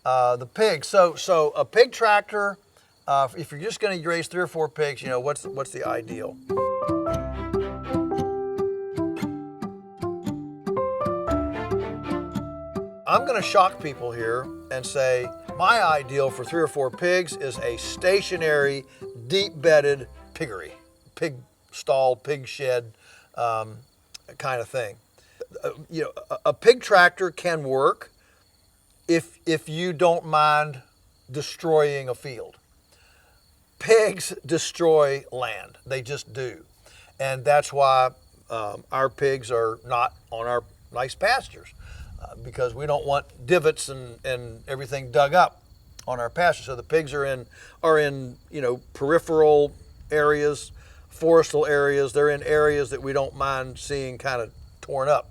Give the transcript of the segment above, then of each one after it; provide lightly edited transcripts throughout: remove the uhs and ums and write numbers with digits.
The pigs. So a pig tractor. If you're just going to raise 3 or 4 pigs, you know what's the ideal. I'm going to shock people here and say my ideal for 3 or 4 pigs is a stationary, deep-bedded piggery, pig stall, pig shed, kind of thing. A pig tractor can work if you don't mind destroying a field. Pigs destroy land; they just do, and that's why our pigs are not on our nice pastures. Because we don't want divots and everything dug up on our pasture. So the pigs are in peripheral areas, forestal areas. They're in areas that we don't mind seeing kind of torn up.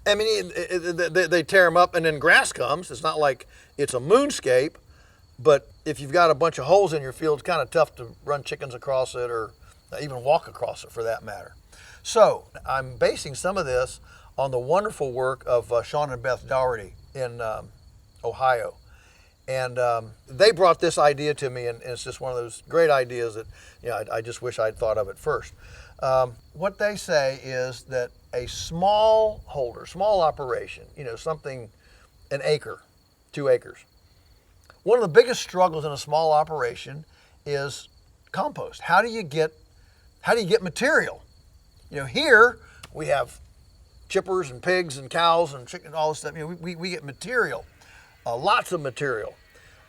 I mean, they tear them up and then grass comes. It's not like it's a moonscape, but if you've got a bunch of holes in your field, it's kind of tough to run chickens across it or even walk across it for that matter. So I'm basing some of this on the wonderful work of Sean and Beth Dougherty in Ohio. And they brought this idea to me, and it's just one of those great ideas that I just wish I'd thought of it first. What they say is that a small operation, something, an acre, 2 acres. One of the biggest struggles in a small operation is compost. How do you get material? Here we have chippers and pigs and cows and chicken, all this stuff. We get material, lots of material.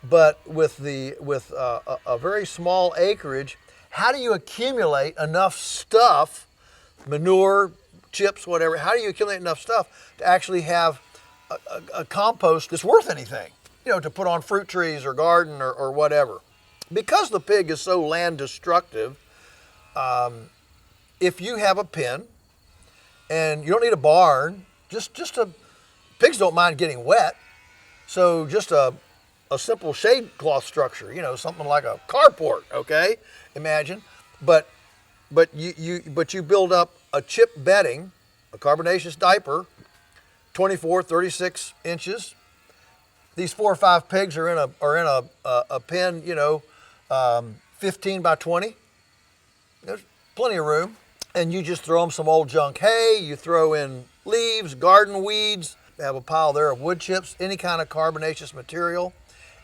But with a very small acreage, how do you accumulate enough stuff, manure, chips, whatever? How do you accumulate enough stuff to actually have a compost that's worth anything? To put on fruit trees or garden or whatever. Because the pig is so land destructive, if you have a pen. And you don't need a barn, pigs don't mind getting wet. So just a simple shade cloth structure, something like a carport, okay? Imagine. But you build up a chip bedding, a carbonaceous diaper, 24, 36 inches. These 4 or 5 pigs are in a pen, 15 by 20. There's plenty of room. And you just throw them some old junk hay, you throw in leaves, garden weeds, have a pile there of wood chips, any kind of carbonaceous material,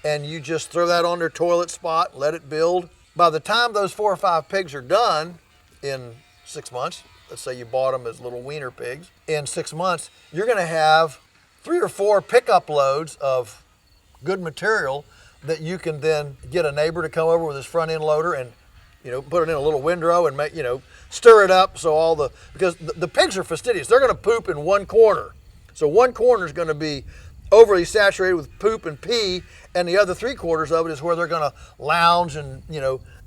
and you just throw that on their toilet spot, let it build. By the time those 4 or 5 pigs are done in 6 months, let's say you bought them as little wiener pigs, in 6 months, you're gonna have 3 or 4 pickup loads of good material that you can then get a neighbor to come over with his front end loader and put it in a little windrow and make, stir it up so because the pigs are fastidious. They're going to poop in one corner. So one corner is going to be overly saturated with poop and pee, and the other 3/4 of it is where they're going to lounge and,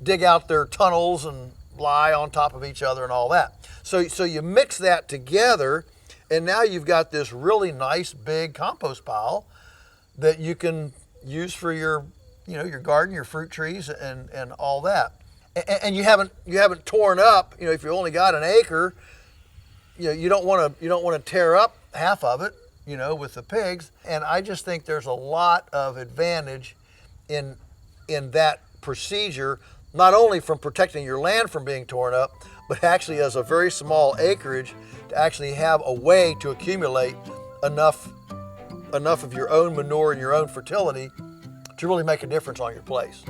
dig out their tunnels and lie on top of each other and all that. So you mix that together, and now you've got this really nice big compost pile that you can use for your garden, your fruit trees and all that. And you haven't torn up. If you only got an acre, you don't want to tear up half of it. With the pigs. And I just think there's a lot of advantage in that procedure, not only from protecting your land from being torn up, but actually as a very small acreage to actually have a way to accumulate enough of your own manure and your own fertility to really make a difference on your place.